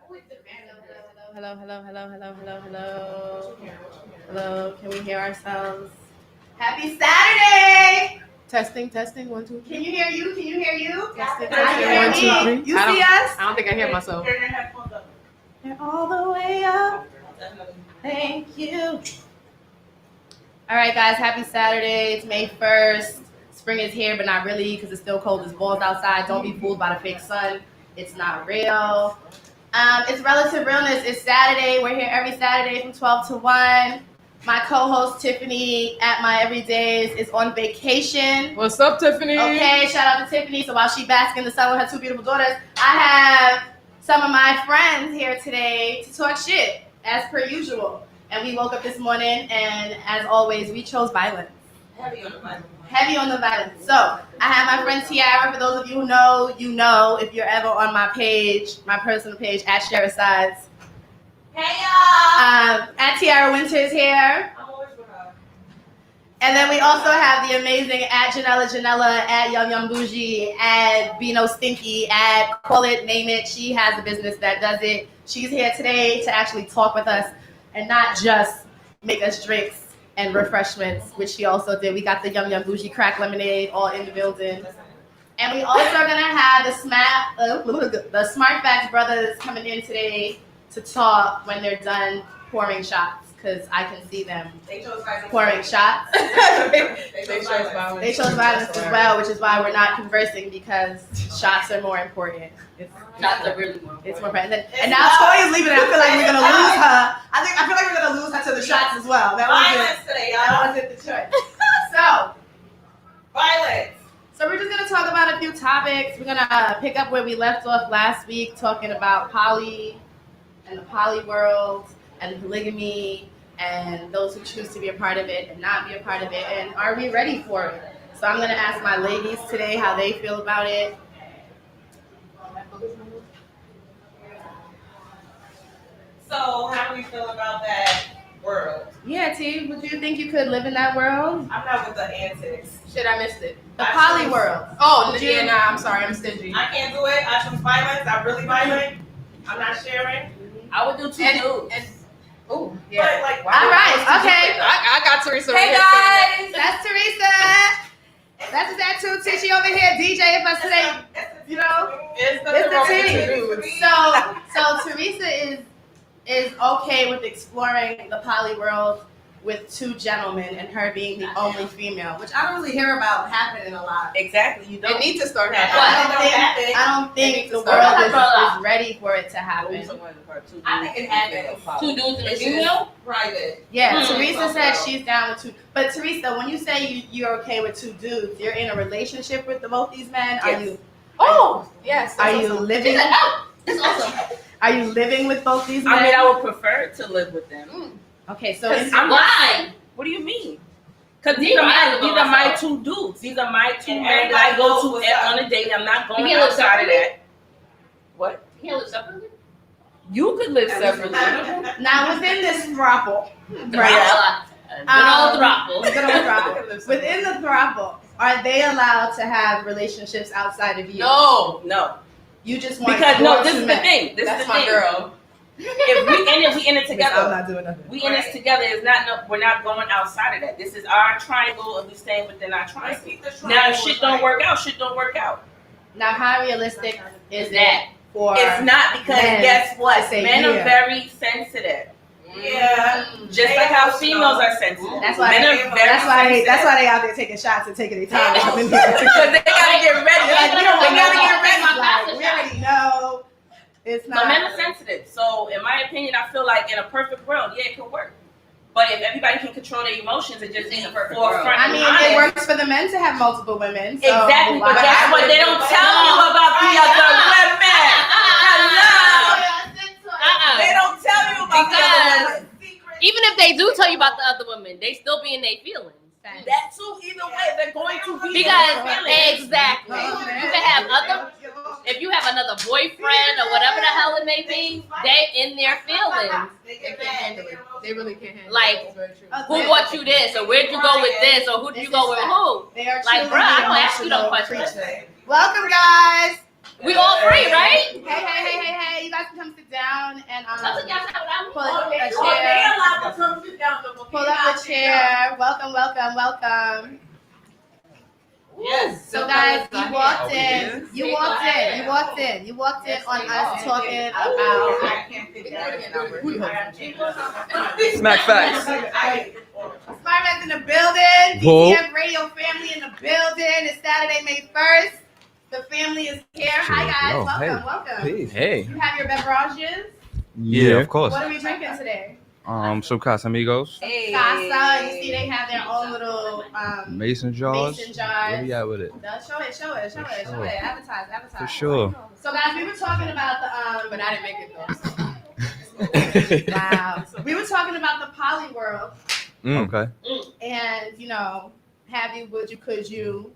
Hello, hello, hello, hello, hello, hello. Hello, can we hear ourselves? Happy Saturday! Testing, testing, 1, 2, 3. Can you hear you? Can you hear you? Testing, testing, 1, 2, 3. You see us? I don't think I hear myself. They're all the way up. Thank you. All right, guys, happy Saturday. It's May 1st. Spring is here, but not really because it's still cold as balls outside. Don't be fooled by the fake sun. It's not real. It's Relative Realness. It's Saturday. We're here every Saturday from 12 to 1. My co-host, Tiffany, at My Everydays, is on vacation. What's up, Tiffany? Okay, shout out to Tiffany. So while she basks in the sun with her two beautiful daughters, I have some of my friends here today to talk shit, as per usual. And we woke up this morning, and as always, we chose violence. Heavy on the violence. Heavy on the violence. So I have my friend Tiara. For those of you who know, you know. If you're ever on my page, my personal page, at Sherasides. Hey y'all! At Tiara Winters here. I'm always with her. And then we also have the amazing at Janella, at Yum Yum Bougie, at Be No Stinky, at Call It, Name It. She has a business that does it. She's here today to actually talk with us and not just make us drinks and refreshments, which she also did. We got the Yum Yum Bougie crack lemonade all in the building. And we also are going to have the Smart Facts brothers coming in today to talk when they're done pouring shots, because I can see them pouring shots. They chose violence. They chose violence as well, which is why we're not conversing, because shots are more important. Shots are really more. It's more important. And now Toy is leaving, and I feel like we're gonna lose her. I feel like we're gonna lose her to the shots as well. That Violence today, y'all. wasn't the choice. Violence. So we're just gonna talk about a few topics. We're gonna pick up where we left off last week, talking about poly and the poly world and polygamy and those who choose to be a part of it and not be a part of it. And are we ready for it? So I'm gonna ask my ladies today how they feel about it. So, how do you feel about that world? Yeah, T, would you think you could live in that world? I'm not with the antics. Shit, I missed it. The poly world. Oh, yeah, nah, I'm sorry, I'm stingy. I can't do it. I choose violence. I'm really violent. I'm not sharing. I would do two dudes. Oh, yeah. But, like, All right, okay. I got Teresa. Hey right guys, that's Teresa. That's that too. Tishy over here, DJ. If I say, you know, It's the team. So Teresa is okay with exploring the poly world with two gentlemen and her being the only female, which I don't really hear about happening a lot. Exactly. You It don't. needs to start happening. I don't think the It needs to start world is ready for it to happen. I think it happens. Two dudes and a It's female? private. Yeah, Hmm. Teresa said she's down with two. But Teresa, when you say you're okay with two dudes, you're in a relationship with both these men? Are Yes. you? Oh, yes. Are you living? That's awesome. Are you living with both these men? I mean, I would prefer to live with them. Okay, so I'm Why? What do you mean? Because these are my two dudes. These are my two And men that I go everybody to knows on a date. I'm not going You can't live outside of separately? that. What? You can't live separately? You could live separately. now within this throuple, Good old throttle. good old throuple. Within the throuple, are they allowed to have relationships outside of you? No. You just want Because your this two is the men. thing. This That's is the my thing. girl. If we in it I'm together. not doing nothing. We in this together. It's not. We're not going outside of that. This is our triangle, and we staying within our triangle. Now, if shit don't work out, shit don't work out. Now, how realistic is that for? It's not, because men guess what? to say Men yeah. are very sensitive. Yeah. Just like how females are sensitive. That's why. Men are very That's why they out there taking shots and taking their time to come in here. Because they gotta get ready. Like, we don't They want gotta no get ready. like, we already know it's So not. men are sensitive. So in my opinion, I feel like in a perfect world, yeah, it could work. But if everybody can control their emotions and just be In a perfect forefront, I mean, and it honest. works for the men to have multiple women. So Exactly, but why- that's what they don't tell you about the other women. Hello. They don't tell you about the other women. Even if they do tell you about the other women, they still be in their feelings. That too, either way, they're going to be Because in their feelings. exactly, you can have other. If you have another boyfriend or whatever the hell it may be, they in their feelings. They can't handle it. They really can't handle Like, it. That's very true. Who bought you this, or where'd you go with this, or who did you go with who? They are Like, truly bruh, I don't ask you no emotional questions. creatures. Welcome, guys. We all free, right? Hey, you guys can come sit down. welcome. Yes. So guys, you walked Oh, in. You walked in. You walked in. You walked in on us talking about. I can't figure Smack facts. Smartman's in the building. Whoa. DCF Radio family in the building. It's Saturday, May 1st. The family is here. Hi guys, Yo, welcome, hey. welcome. Hey. You have your beverages. Yeah, of course. What are we drinking today? Some Casamigos, Casa. You see, they have their own little mason jars. mason jars. Where we at with it? Show it. Show sure. it. Advertise. For sure. So guys, we were talking about the but I didn't make it though. Wow. We were talking about the poly world, Okay. and would you, could you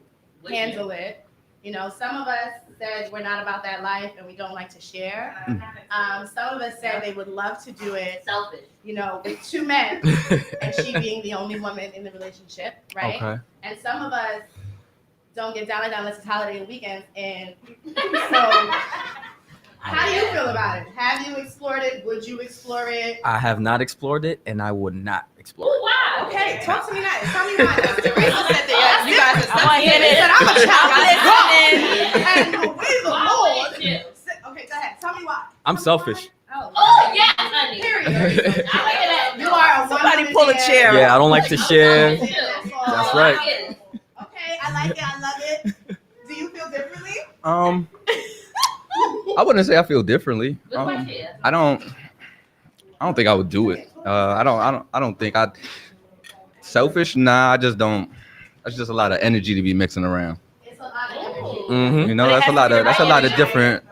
handle it? Some of us said we're not about that life and we don't like to share. Some of us said they would love to do it, Selfish. with two men, and she being the only woman in the relationship, right? Okay. And some of us don't get down like that unless it's holiday and weekends. And so, how do you feel about it? Have you explored it? Would you explore it? I have not explored it, and I would not explore it. Why? Okay, talk to me now. Tell me why. Teresa said that. You guys are I want to hear this. I'm a child. And the way the Why Lord. would you? Okay, go ahead. Tell me why. I'm selfish. Oh, yeah, honey. Period. I like that. You are a Somebody woman pull a man. chair. Yeah, I don't like to share. That's right. Okay, I like it. I love it. Do you feel differently? I wouldn't say I feel differently. Good question. I don't think I would do it. I don't think I'd selfish. Nah, I just don't. That's just a lot of energy to be mixing around. It's a lot of energy. Mm-hmm. That's a lot of different. So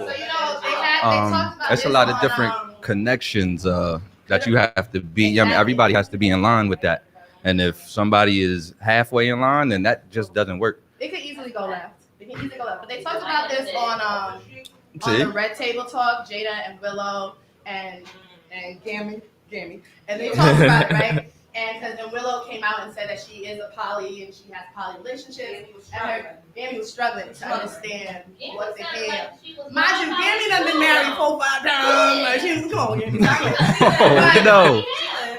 they talked about It's a this lot of on, different connections that you have to be. I mean, everybody has to be in line with that. And if somebody is halfway in line, then that just doesn't work. It could easily go left. But they talked about this on See? the Red Table Talk, Jada and Willow and Gammy, and they talked about it, right? And because Willow came out and said that she is a poly and she has poly relationships, and Gammy was struggling to understand what the hell. Mind you, Gammy done been married 4-5 times. Like, come on, Gammy. Oh, no.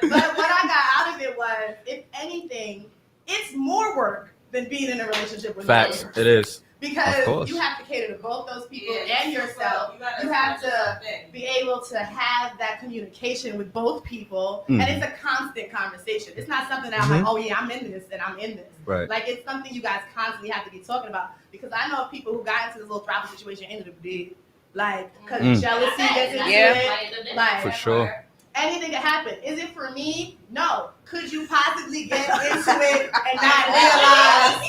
But what I got out of it was, if anything, it's more work than being in a relationship with Facts. others. It is. Because you have to cater to both those people and yourself. You have to be able to have that communication with both people. And it's a constant conversation. It's not something that I'm like, oh yeah, I'm in this and I'm in this. Right. Like, it's something you guys constantly have to be talking about. Because I know of people who got into this little tribal situation and ended up dead. Like, because jealousy gets into it. Like, For sure. anything can happen. Is it for me? No. Could you possibly get into it and not realize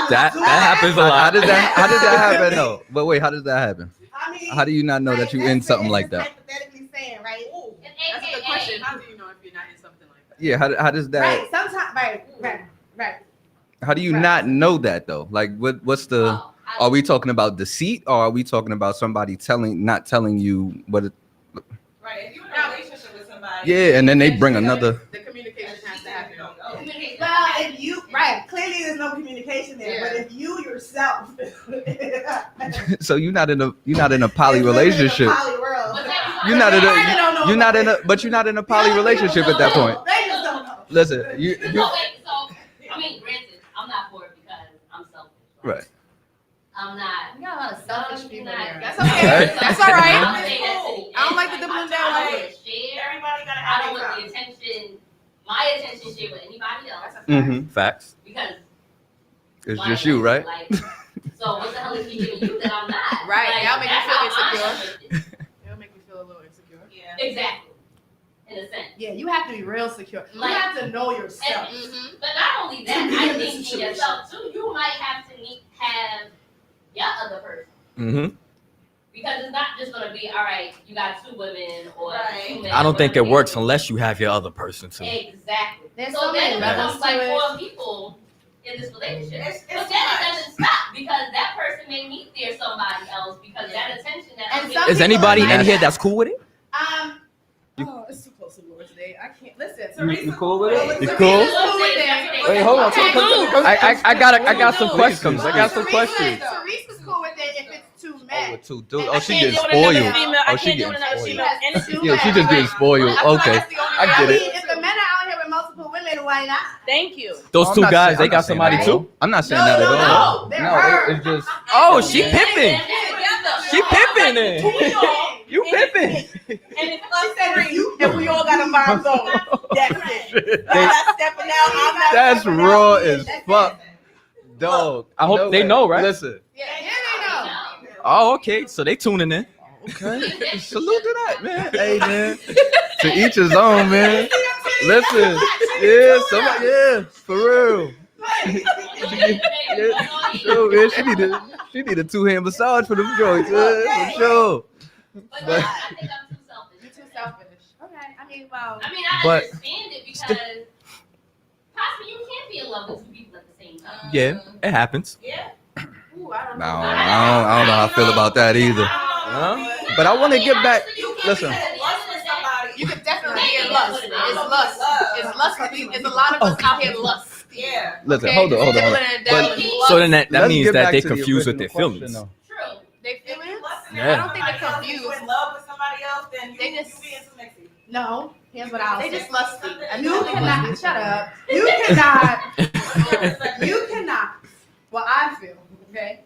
That happens a lot. How did that happen? No, but wait, how does that happen? I mean, How do you not know that you in something like that? Hypothetically saying, right? That's a good question. How do you know if you're not in something like that? Yeah, how does that? Right. Sometimes, right. How do you not know that though? Like, what's the? Are we talking about deceit, or are we talking about somebody not telling you what? Right. If you're in a relationship with somebody. Yeah, and then they bring another. The communication has to happen. Well, if you clearly there's no communication there. But if you yourself, So you're not in a poly relationship. Poly world. You're not in a poly relationship at that point. They just don't know. Listen, So I mean, granted, I'm not for it because I'm selfish. Right. I'm not. We got a lot of selfish people here. That's okay. Right. That's all right. I I don't like the doubling down language. Share. Everybody gotta I have don't their want the attention, my attention share with anybody else Mm-hmm. Facts. because It's my just you, right? attention, like, so what the hell is he giving you that I'm not? Right, Like, y'all make me that's feel how I'm insecure. affected. It'll make me feel a little insecure. Yeah. Exactly. In a sense. Yeah, you have to be real secure. You Like- have to know yourself. And, but not only that, I think in yourself too, you might have to have your other person. Mm-hmm. Because it's not just gonna be, all right, you got two women or two men. I don't think it whatever works is. unless you have your other person too. Exactly. There's So so many then it levels becomes to like it. 4 people in this relationship. It's But then it doesn't stop because that person may meet there somebody else because that attention that And I'm some giving- Is anybody people are in like here that. that's cool with it? It's too close to the Lord today. I can't listen. You cool with it? You Teresa's cool? with it. Wait, hold on. Okay, cool. I got some Please, questions. come I got some Teresa's- questions. Teresa's cool with it if it's two Oh, men. with two dudes. I Oh, she can't getting do it with another spoiled. female. Oh, she getting spoiled. She has two Yeah, she men. just getting spoiled. I feel like Okay, that's the only I way get I it. mean, if the men are out here with might not. Thank you. Those I'm two not guys, saying- they I'm got not saying somebody that at too. all. I'm not saying that at all. No, they're her. It's just Oh, she pimping. She pimping it. You pimping. And it's us three, and we all got a vibe zone. That's it. Y'all not stepping out. I'm not that's stepping raw out. as fuck, dog. I hope they way. know, right? Listen. Yeah, they know. Oh, okay. So they tuning in. Okay. Salute to that, man. Hey, man. To each his own, man. Listen. Yeah, somebody. Yeah, for real. Yeah, sure, man. She need a 2-hand massage for them joints, man. For sure. But But- I think I'm too selfish. You're too selfish. Okay, I mean, well. I mean, I But- understand it because possibly you can't be in love with two people at the same time. Yeah, it happens. Yeah. Ooh, I don't No, know. I don't know how I feel about that either. Huh? But I want to get back. Listen. You could definitely be in lust. It's lust. It's lust. It's a lot of us out here lust. Yeah. Listen, Okay? hold on. Dibbling and dabbling in lust. So then that Let's means get that back they to the confused with their original question, feelings. though. True. They feel it? Yeah. I don't think they're confused. You in love with somebody else, then you, They just- you being too messy. No. Here's what I'll say. They just lusty. And You cannot. Shut up. You cannot. You cannot. Well, I feel. Okay.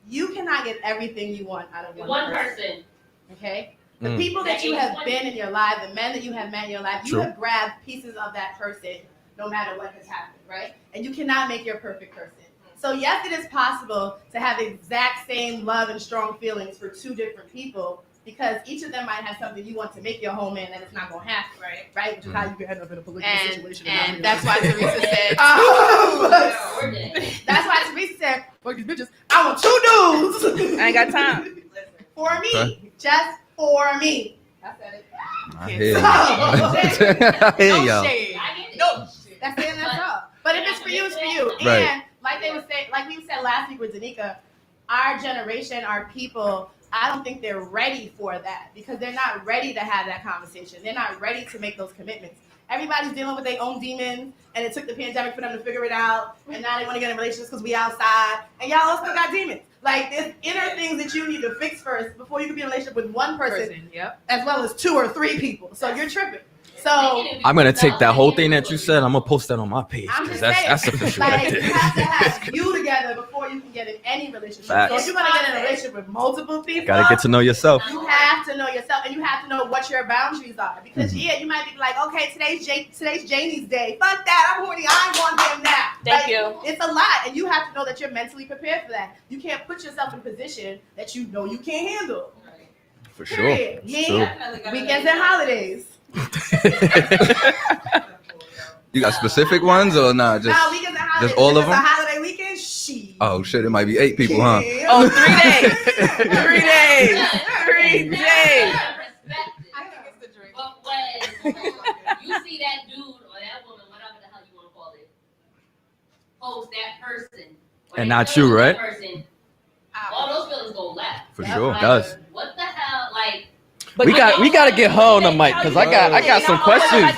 You cannot get everything you want out of One person. Okay. The Mm. people that you have been in your life, the men that you have met in your life, you True. have grabbed pieces of that person no matter what has happened, right? And you cannot make your perfect person. So yes, it is possible to have exact same love and strong feelings for two different people because each of them might have something you want to make your home in and it's not going to happen, right? Which is how you can end up in a polygamous situation. And that's why Teresa said, We're dead. that's why Teresa said, "Fuck these bitches. I want two dudes I ain't got time. for me, just for me." I said it. I hear you. I hear no y'all. shade. I get it. No shade. That's it. That's all. But if it's for you, it's for you. Right. And like they would say, like we said last week with Danica, our generation, our people, I don't think they're ready for that because they're not ready to have that conversation. They're not ready to make those commitments. Everybody's dealing with their own demons, and it took the pandemic for them to figure it out. And now they want to get in relationships because we outside, and y'all also got demons. Like there's inner things that you need to fix first before you can be in a relationship with one person, Yep. as well as 2 or 3 people. So you're tripping. So I'm gonna take that whole thing that you said. I'm gonna post that on my page I'm because just that's saying, official like right you there. have to have you together before you can get in any relationship. Facts. So if you're gonna get in a relationship with multiple people, Gotta get to know yourself. you have to know yourself and you have to know what your boundaries are. Because Mhm. yeah, you might be like, okay, today's Janie's day. Fuck that, I'm horny. I want him now. Thank Like, you. It's a lot, and you have to know that you're mentally prepared for that. You can't put yourself in a position that you know you can't handle. For sure. Period. It's Me, true. weekends and holidays. You got specific ones or not? Just No, weekends and holidays. all If of it's them? a holiday weekend, she. oh shit, it might be 8 people, huh? Oh, 3 days. 3 days. 3 days. But when you see that dude or that woman, whatever the hell you want to call it, post that person, or And they not feel you, that right? person, all those feelings go left. For Yeah, sure. like, Does. What the hell? Like, We gotta get her on the mic because I got some questions.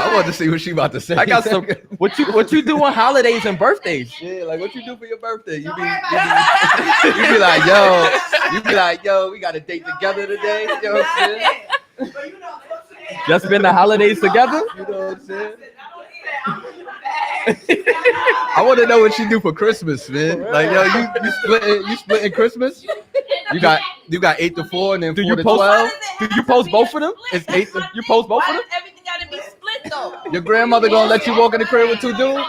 I want to see what she about to say. I got some. What you do on holidays and birthdays? Yeah, like what you do for your birthday? You Don't be, worry about you be like, yo, we got a date together today. You know what I'm saying? But you know, Just spend the holidays together? You know what I'm saying? I want to know what she do for Christmas, man. Like, yo, you splitting Christmas? You got 8 to 4 and then Do 4 you to post? 12. Do you post both of them? It's 8. You post both of Why them? does everything gotta be split though? Your grandmother gonna let you walk in the crib with 2 dudes?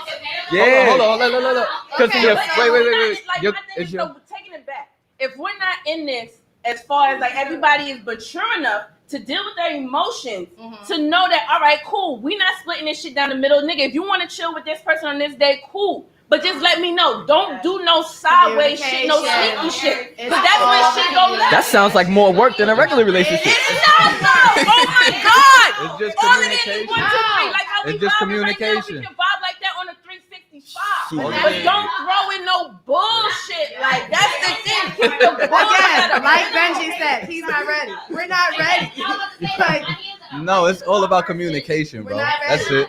Yeah. Hold on, look. Cause Okay, your, but wait. Like, Your, my thing is is, your, so taking it back. If we're not in this, as far as like everybody is mature enough to deal with their emotions, to know that all right, cool, we not splitting this shit down the middle, nigga. If you want to chill with this person on this day, cool. But just let me know. Don't do no sideways shit, no sneaky shit. Cause that's when shit go left. That sounds like more work than a regular relationship. It is not, no. Oh my God. It's just All it is communication. 1, 2, 3. Like how we It's just vibing right now, communication. we can vibe like that on a 365. All But it is. don't throw in no bullshit. Like that's the thing. Keep the bullshit again, out of like it. Benji said, he's not ready. We're not ready. Like, no, it's all about communication, bro. We're not That's ready. it.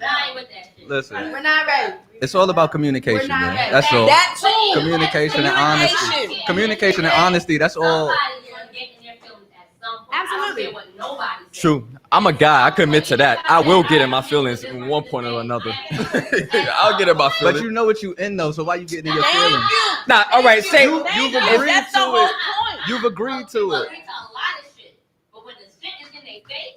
I ain't with that shit. Listen, we're not ready. it's all about communication, We're not man. ready. That's all. That too. Communication and honesty. Communication and honesty. That's all. Somebody's gonna get in their feelings at some point. Absolutely. I don't care what nobody says. True. I'm a guy. I can admit to that. I will get in my feelings at one point or another. I'll get in my feelings. But you know what you in though, so why you getting in your Thank feelings? you. Nah, all right. Say You've agreed That's the to whole it. point. You've agreed to it. A lot of shit, but when the shit is in their face,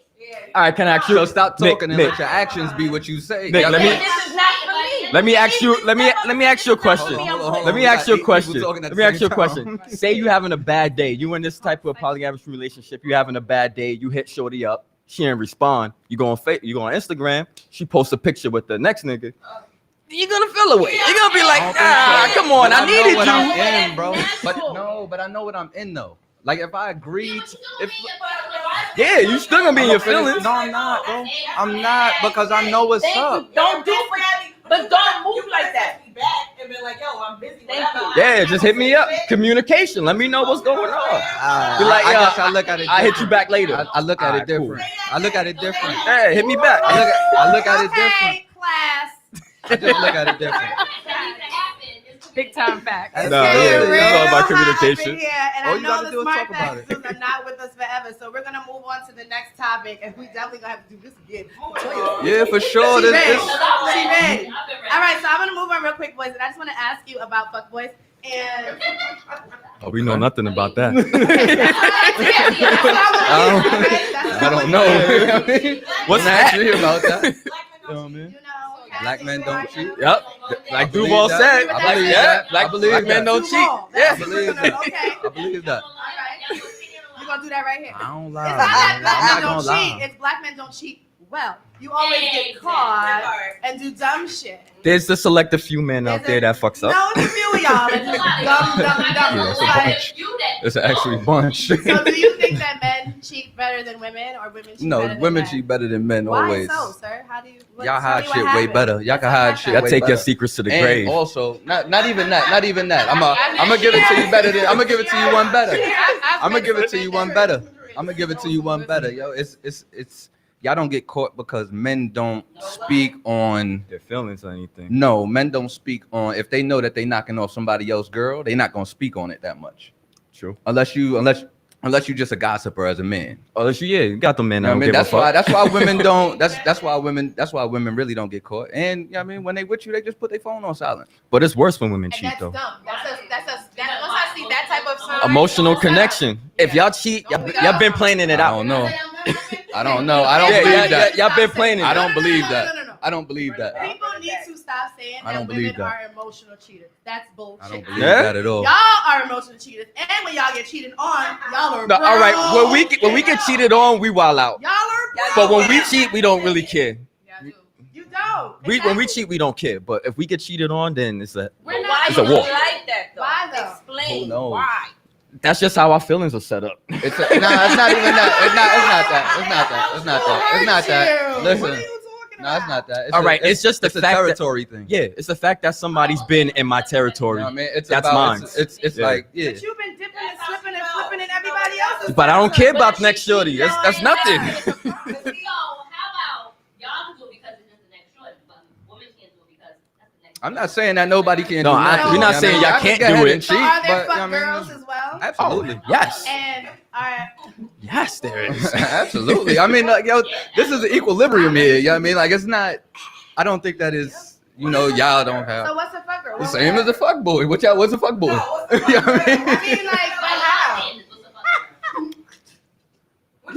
all right. Can I ask you? So stop talking and Nick, let your actions be what you say. Nick, let me- This is not for me. Let me ask you. Let me ask you a question. Hold on. Let me We ask got you a 8 people question. talking at Let the me ask you a same question. time. Say you having a bad day. You in this type of polyamorous relationship. You having a bad day. You hit shorty up. She didn't respond. You go on Instagram. She posts a picture with the next nigga. You're gonna feel away. You're gonna be like, I don't think so. come on, But I know needed what you. I'm in, bro. But Natural. no, but I know what I'm in though. Like if I agreed, if Yeah, you still gonna be in your I'ma finish- feelings. No, I'm not, bro. I'm not because I know what's Thank up. you. Don't do for but don't move like that. Back and be like, yo, I'm busy. Thank whatever. Yeah, just hit me up. Communication. Let me know what's going on. Be like, I yo, guess I look at it. I hit you different. back later. I look at Alright, it different. cool. I look at it different. Hey, hit me back. I look at it different. Okay, class. I just look at it different. Big time fact. It's No, getting yeah, real it's all about hot up in communication. here, and All I you know gotta the do is smart talk about it. factors are not with us forever, so we're gonna move on to the next topic, and we definitely gonna have to do this again. Yeah, for sure. She This, ready. this, She ready. All right, so I'm gonna move on real quick, boys, and I just want to ask you about fuckboys. And Oh, we know nothing about that. I don't know. What's Don't ask me about that. you know, Black men don't cheat. Yep. Like believe Duval that. said. I believe yeah. that. Like I believe black men that. don't cheat. Duval. Yeah. I believe that. Okay. I believe that. All right. We're gonna do that right here. I don't It's lie. not that black I'm men not don't gonna cheat. lie. It's black men don't cheat well. You always get caught and do dumb shit. There's the selective few men out there that fucks up. No, it's a few of y'all. It's just dumb. Yeah, it's a bunch. It's actually a bunch. So do you think that men cheat better than women, or women cheat better No, than women men? cheat better than men Why always. so, sir? How do you? Y'all tell hide me what shit way happened. better. Y'all can hide shit Y'all way take your better. secrets to the And grave. also, not even that. Not even that. I'm gonna give it to you better than. I'm gonna give it to you one better. I'm gonna give it to you one better. I'm gonna give it to you one better. Yo, it's y'all don't get caught because men don't speak on. Their feelings or anything. No, men don't speak on. If they know that they knocking off somebody else's girl, they not gonna speak on it that much. True. Unless you just a gossiper as a man. Unless you got the men You know that what I don't mean? give a fuck. That's why women don't. That's why women really don't get caught. And you know what I mean, when they with you, they just put their phone on silent. But it's worse when women And cheat that's though. dumb. Once I see that type of sign, Emotional connection. If y'all cheat, y'all been planning it I out. don't know. I don't know. I don't Yeah, believe that. y'all been planning I it. don't believe that. No. I don't believe that. People need to stop saying I that don't women believe that. are emotional cheaters. That's I bullshit. don't believe Yeah? that at all. Y'all are emotional cheaters, and when y'all get cheated on, y'all are. No, all right. broke. When we get cheated on, we wild out. Y'all are. But when we broke. cheat, we don't really care. You don't. When we cheat, we don't care. But if we get cheated on, then it's a We're not. Why It's a you war. like that though? Why though? Explain Who knows? why. that's just how our feelings are set up. It's not even that. It's not that. What are Listen. you talking No, it's about? not that. All right, it's just the a fact that- territory thing. Yeah, it's the fact that somebody's been in my You territory. know what I mean? It's That's about, mine. It's Yeah. like, yeah. But you've been dipping and slipping and flipping in everybody else's. But I don't care stuff. about next shorty. That's nothing. So how about y'all can do it because it's just the next short, but women can't do it because that's the next. I'm not saying that nobody can No, do I- nothing. we're not You know saying what I y'all mean? can't go do ahead it. and So cheat, are there but, fuck you know what I girls mean? as well? Absolutely. Yes. And are Yes, there is. Absolutely. I mean, like, yo, this is an equilibrium here. You know what I mean? Like, it's not, I don't think that is, you know, y'all don't so have. what's a fuck girl? The same as a fuck boy. What's a fuck boy? You know what I mean? I mean, like, how? Have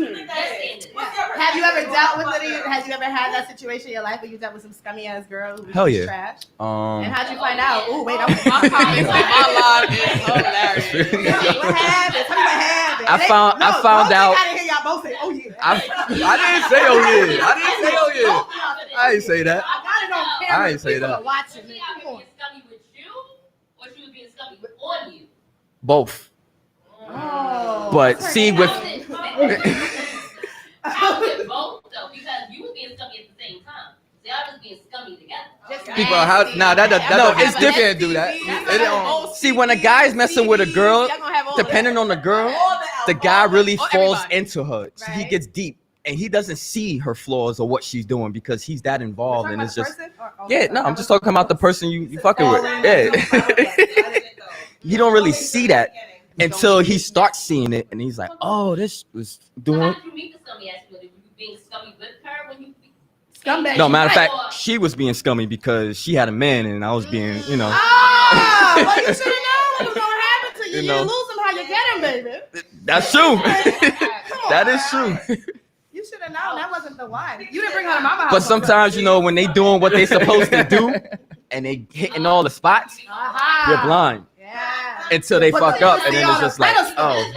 you ever dealt with it? Have you ever had that situation in your life where you dealt with some scummy ass girl who was Hell just yeah. trash? And how'd you find out? Oh, wait, My comments on my live is hilarious. what happened? Tell me what happened. I found out. I didn't hear y'all both say, oh yeah. I didn't say oh yeah. I didn't say that. I got it on camera. I ain't say People that. are watching me. She Come was on. being scummy with you, or she was being scummy on you? Both. Oh. But see, with How is it both though? Because you was being scummy at the same time. They all just being scummy together. Just People, how? Nah, that No, it's you different. can't do that. It don't. see when a guy's messing with a girl, depending on the girl, the guy really falls everybody. into her. So he Right. gets deep, and he doesn't see her flaws or what she's doing because he's that involved, and it's just yeah. No, I'm just talking about the person you fucking with. Yeah, he don't really see that until he starts seeing it, and he's like, oh, this was So how doing. did you meet the scummy ass girl? Did you being scummy with her when you. Scumbag. No, matter of Right. fact, she was being scummy because she had a man and I was being, you know. Oh, well, you should have known what was gonna happen to you. You You know. lose them how you get them, baby. That's true. Come on, That is man. true. You should have known that wasn't the one. You didn't bring her to mama house. But sometimes, you know, when they doing what they supposed to do and they hitting all the spots, Aha. you're blind Yeah. until they Put fuck the up, pussy and then on it's a just like, pedestal. oh,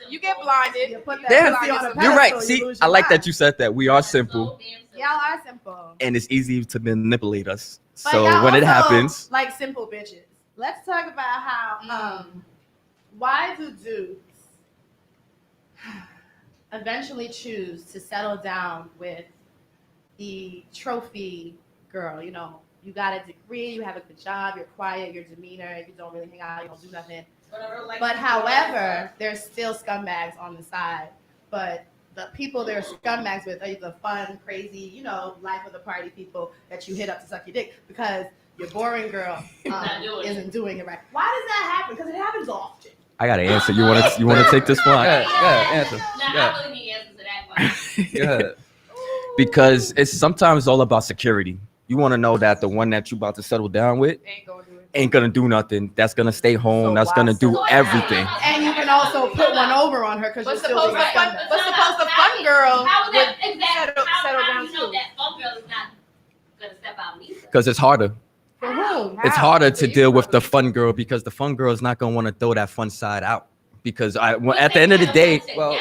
You get blinded. You put that damn, pussy on a you're right. pedestal, See, you lose I your like mind. that you said that. We are simple, Y'all are simple. and it's easy to manipulate us. But So y'all when it also happens, like simple bitches. Let's talk about how why do dudes eventually choose to settle down with the trophy girl? You know, you got a degree, you have a good job, you're quiet, your demeanor, you don't really hang out, you don't do nothing. But however, there's still scumbags on the side. But the people they're scumbags with are the fun, crazy, you know, life of the party people that you hit up to suck your dick because your boring girl isn't doing it right. Why does that happen? Because it happens often. I got to answer. You want to take this one? Answer. Now, I really need answers to that question. Go ahead. Because it's sometimes all about security. You want to know that the one that you about to settle down with ain't gonna do nothing. That's gonna stay home. So That's gonna do why- everything. And you can also put one over on her because you're But still suppose being the fun, scumbag. but suppose the fun girl How would that would exactly? settle How down do you know too. that fun girl is not gonna step out neither? Because it's harder. For whom? It's harder to deal with the fun girl because the fun girl is not gonna want to throw that fun side out. Because at the end of the day, well-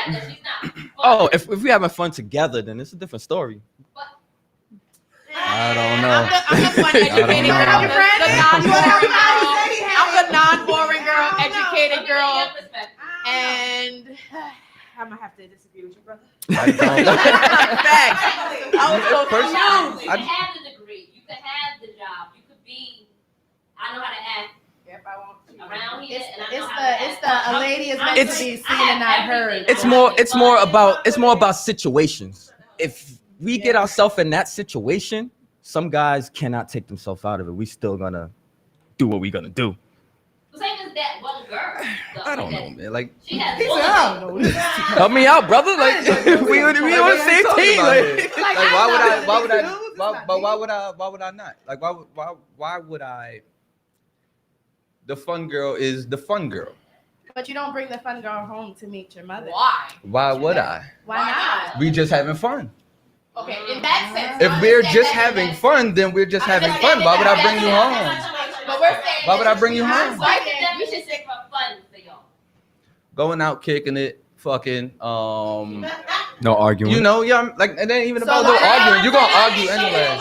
oh, if we having fun together, then it's a different story. I don't know. I'm the fun educated know. girl. Your friend? The You non-boring wanna- girl. I'm the non-boring girl, I don't know. educated girl, and I'm gonna have to disagree with you, brother. I don't. Facts. I was so Personally, confused. You can have the degree. You can have the job. You could be. I know how to act If I want to. around here, and I know It's how to act. the a lady is meant It's- to be seen and not heard. It's more about situations. If we get ourselves in that situation, some guys cannot take themselves out of it. We still gonna do what we gonna do. The same as that one girl. though, I don't that- know, man. Like, She has He said, I don't know. Help me out, brother. Like we on the same team. Like, why would I know why would the I, dudes, it's why, not but me. why would I not? Like, why would I? The fun girl is the fun girl. But you don't bring the fun girl home to meet your mother. Why? Why would I? Why not? We just having fun. Okay, in that sense. If we're just having fun, then we're just having fun. Why would I bring you home? But we're saying. Why would I bring you home? Why did that we should say for fun for y'all? Going out, kicking it, fucking, No arguing. you know, yeah, like, it ain't even So about no why- arguing. You're gonna argue anyway.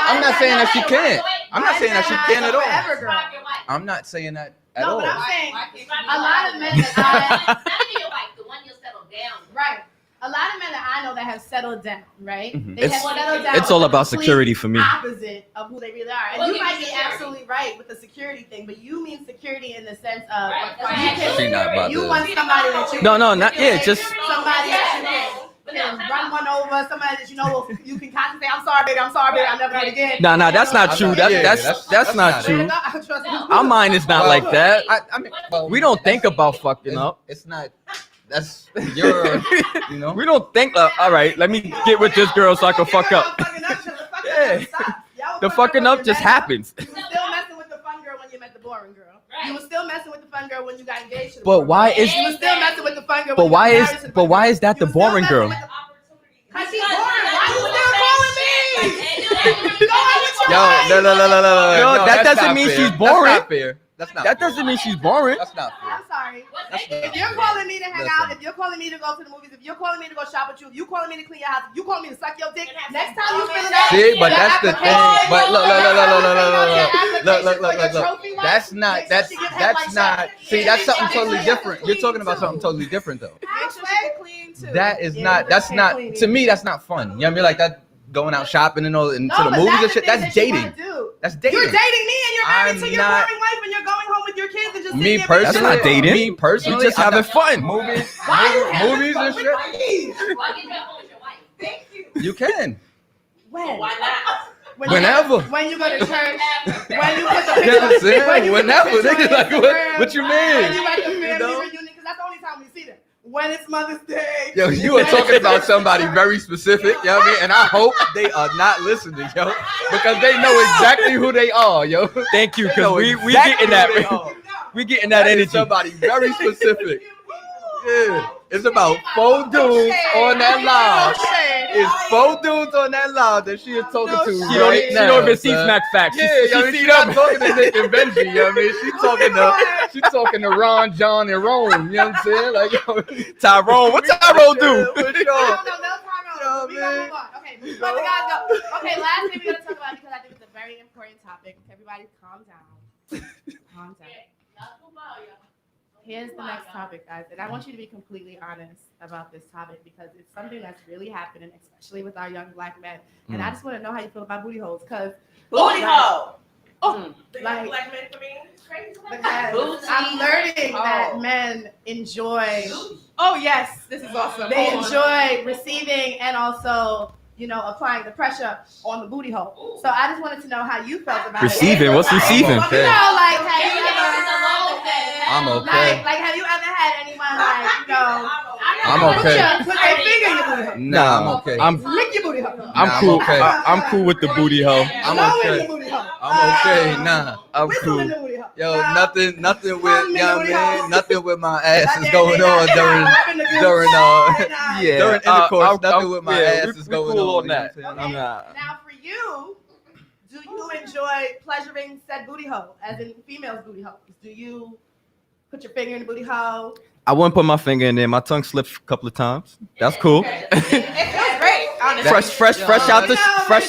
I'm not saying that she can't. I'm not saying that she can't at all. Forever girl. Describe your wife. I'm not saying that at No, all. but I'm saying Describe a your lot wife. of men that Not even your wife, the one you'll settle down with. right. A lot of men that I know that have settled down, right? Mhm. They have It's- settled down. It's all with the about complete security for me. Opposite of who they really are, and Well, you give might me be security. absolutely right with the security thing, but you mean security in the sense of Right, that's you why I asked She not about you to- want somebody that you No, not yeah. Just somebody that you can run one over, somebody that you know will, you can constantly say, I'm sorry, baby, I'm never doing it again. no, that's not true. Yeah, That's not true. Trust me. Our mind is not Well, like that. I mean, well, We don't think about fucking it's, up. it's not. That's your. You know. We don't think. All right, let me get with this girl so I can fuck up. Yeah. The fucking up just happens. You were still messing with the fun girl when you met the boring girl. Right. You were still messing with the fun girl when you got engaged to the But boring why girl. is- You were still messing with the fun girl But when why you got is married to the but fun why girl. is that the You were still boring messing girl? with the- Cause she's boring. Why you still calling me? Yo, no. Yo, that that's doesn't not mean fair. she's boring. That's not fair. That's not. That fair. doesn't mean she's boring. That's not fair. I'm sorry. That's If not you're fair. calling me to hang out, Listen. if you're calling me to go to the movies, if you're calling me to go shop with you, if you're calling me to clean your house, if you calling me to suck your dick, next time you feel that, See, but your that's the thing. application- But look. your trophy wife, That's not. make sure That's she get head like that's not. that. See, that's something Yeah, totally yeah, different. yeah. You're talking about something totally different though. Make sure she clean too. That is Yeah, not. you That's can't not. clean To it. me, that's not fun. You know what I mean? Like that, going out shopping and all, and No, to the but movies and the shit. thing That's that you dating. wanna do. That's dating. You're dating me and you're married I'm to your not- boring wife and you're going home with your kids and just Me sitting there personally, That's not dating. Me personally, You just I'm having not- fun. Movies, Why you having movies fun and with shit. my kids? Why get you home with your wife? Thank you. You can. When? Why not? Whenever. When you go to church. When you put the You know what I'm when saying? you put the Whenever. picture on Niggas like, Instagram, what you mean? When you at the family You know? reunion, because that's the only time we see them. when it's Mother's Day. Yo, you are talking about somebody very specific, you know what I mean? And I hope they are not listening, yo, because they know exactly who they are, yo. Thank you, They because know we exactly getting that. who they are. We getting that That is energy. somebody very specific. Yeah, it's about 4 dudes on that live. It's 4 dudes on that live that she is talking to She right now. don't even see son. Smack Facts. Yeah, She yo, see she's them. not talking to Nick and Benji, you know what I mean? She talking to Ron, John, and Rome, you know what I'm saying? Like, yo, Tyrone, what Tyrone do? for sure. No time. We gotta move on. Okay, let the guys go. Okay, last thing we're gonna talk about because I think it's a very important topic. Everybody, calm down. Calm down. Here's the next topic, guys, and I want you to be completely honest about this topic because it's something that's really happening, especially with our young black men. And I just want to know how you feel about booty holes, because Booty hole. like Black men for me. because I'm learning that men enjoy. Oh yes, this is awesome. They enjoy receiving and also, you know, applying the pressure on the booty hole. So I just wanted to know how you felt about Receiving? it. What's receiving? You know, like, have you I'm ever, okay. like, have you ever had anyone like, you know, I'm okay. put their finger in your booty hole, Nah, I'm okay. lick your booty hole, I'm Nah, cool. I'm okay. I'm cool with the booty hole. I'm blow in okay. your booty hole, I'm okay. Nah, I'm whistle in cool. the booty hole. Yo, nothing with, you know what I mean? Nothing with my ass is Goddamn, going they on not during They're not. Yeah, during intercourse. I'll- Nothing with my ass we is going cool on. on that. You know what I'm Okay. I'm not. Now for you, do you enjoy pleasuring said booty hole, as in females' booty holes? Do you put your finger in the booty hole? I wouldn't put my finger in there. My tongue slipped a couple of times. That's cool. It feels great. Honestly. fresh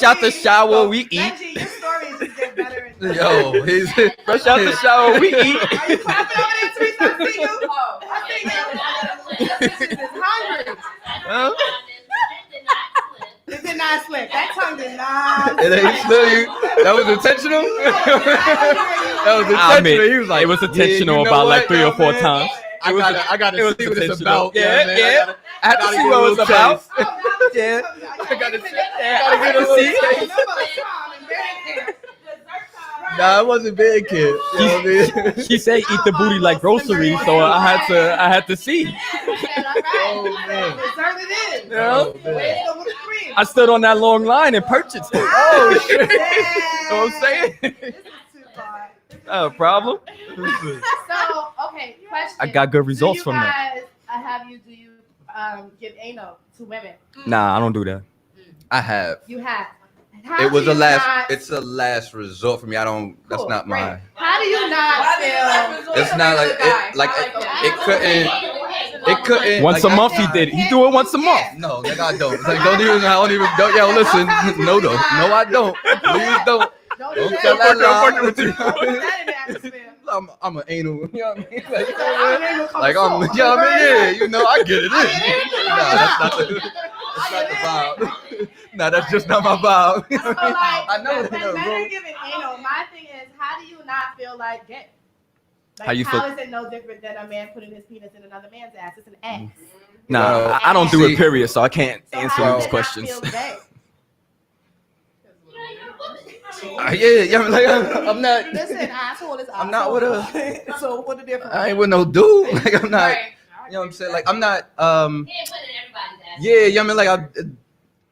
out the shower. We eat. Benji, your stories just get better and saying? better. Yo, he's Fresh out the shower. We eat. Are you clapping over there, Teresa? I see you. I see you. This is hungry. Huh? It did not slip. That tongue did not. It ain't still you. That was intentional. That was I intentional. mean, He was like, it was intentional you know about what, like 3 yo, or 4 man? times. I gotta it was see what it's intentional. about. you know what I mean? Yeah. I had to gotta see get what a it was little about. taste. Yeah. I gotta get a little see. taste. Nah, it wasn't big kid. You know what I mean? She said eat the booty like groceries, so I had to see. Oh, man. Dessert it is. You know? Oh, man. So with the cream. I stood on that long line and purchased it. Oh, shit. You know what I'm saying? This is too far. Not a problem. So, okay, question. I got good results from that. Do you give anal to women? Nah, I don't do that. I have. You have. How It was do a you last. not- It's a last resort for me. I don't. That's Cool, not great. my. How do you not feel? It's not like it. Like it couldn't. It couldn't. Once like, a month he did it. He do it once a month. No, nigga, I don't. Like, don't even. I don't even. Don't. Yo, listen. No, though. No, I don't. Please don't. Don't Don't do tell that that. lie. Don't put that in the atmosphere. I'm an anal. You know what I mean? I'm Like I'm. You know what I mean? Yeah. You know, I get it in. Nah, that's not the. That's not the vibe. Nah, that's just not my vibe. You know So what I mean? like, I know it when ain't men no are rule. giving anal, my thing is, how do you not feel like gay? Like, How you feel- is it no different than a man putting his penis in another man's ass? It's an X. Nah, I don't do See- it, period, so I can't So answer how these does it not questions. feel gay? Yeah, like I'm not. Listen, asshole is I'm not with a. So what the difference? I ain't with no dude. Like I'm not. You know what I'm saying? Like I'm not. Yeah, you know what I mean? Like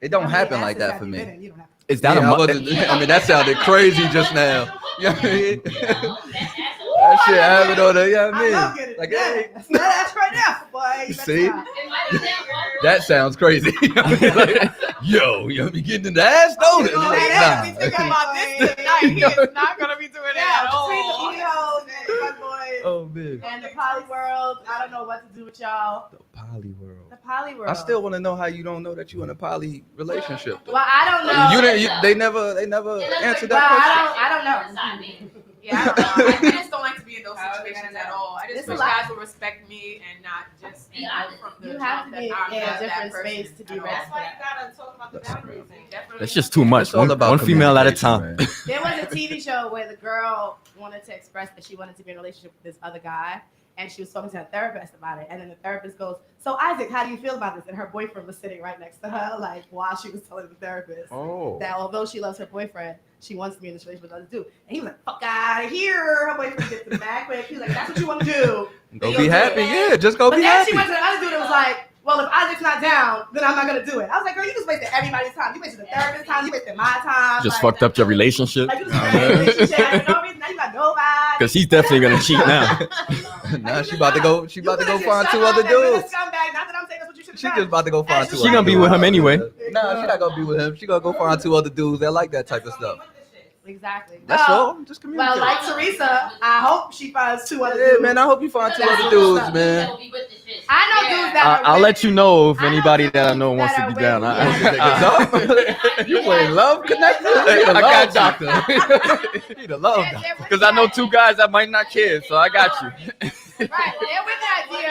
it don't happen like that for me. You don't have to. Is that Yeah, a I mu- wasn't- I mean, that sounded crazy just now. You know what I mean? That shit happened on the, you know what I I love mean? getting Like, it. hey, That's right now, boy. You better See? stop. that sounds crazy. You know what I mean? Like, yo, you be getting in the ass, don't it? You know, Like, that We nah. think about this tonight. He is not gonna be doing that at Yeah, all. between the Beatles and the Fun Boys Oh, man. and the Poly World, I don't know what to do with y'all. The poly world. The Poly World. I still want to know how you don't know that you in a poly relationship. Though. Well, I don't know. You didn't. They never answered Well, that I don't know. Yeah, I don't know. I just don't like to be in those situations at all. I It's just a wish lot. guys would respect me and not just from the You have to jump be that I'm in a not that different person space to be at all. ready. That's why you gotta talk about the boundaries and definitely. That's just too much. It's all about One female at a communication, time. man. There was a TV show where the girl wanted to express that she wanted to be in a relationship with this other guy, and she was talking to her therapist about it. And then the therapist goes, "So Isaac, how do you feel about this?" And her boyfriend was sitting right next to her, like while she was telling the therapist Oh. that although she loves her boyfriend, she wants to be in this relationship with another dude. And he was like, "Fuck out of here!" Her boyfriend gets the back quick. He's like, "That's what you want to do." Go be happy, yeah. Just go But be then happy. she went to the other dude and was like, well, if Isaac's not down, then I'm not gonna do it. I was like, girl, you just wasted everybody's time. You wasted the therapist's time. You wasted my time. Just like, fucked up your relationship. Like, you just fucked up your relationship. Like, no reason. Now you got nobody. Cause he's definitely gonna cheat now. Nah, she about to go. She about to go find two other dudes. Scumbag. Not that I'm saying that's what you should She just about to go find two. She gonna be with him anyway. Nah, she not gonna be with him. She gonna go find two other dudes that like that type of stuff. Exactly. That's all. Just communicate. Well, like Teresa, I hope she finds two other Yeah, dudes. man. I hope you find two That's other what's dudes, up. man. I know dudes that are I'll with let you know if I know anybody dudes that I know wants that to are be down. with- You in love connected? I got you. doctor. He the love doctor. Cause I know two guys that might not care, so I got you. Right, they're with that, dear.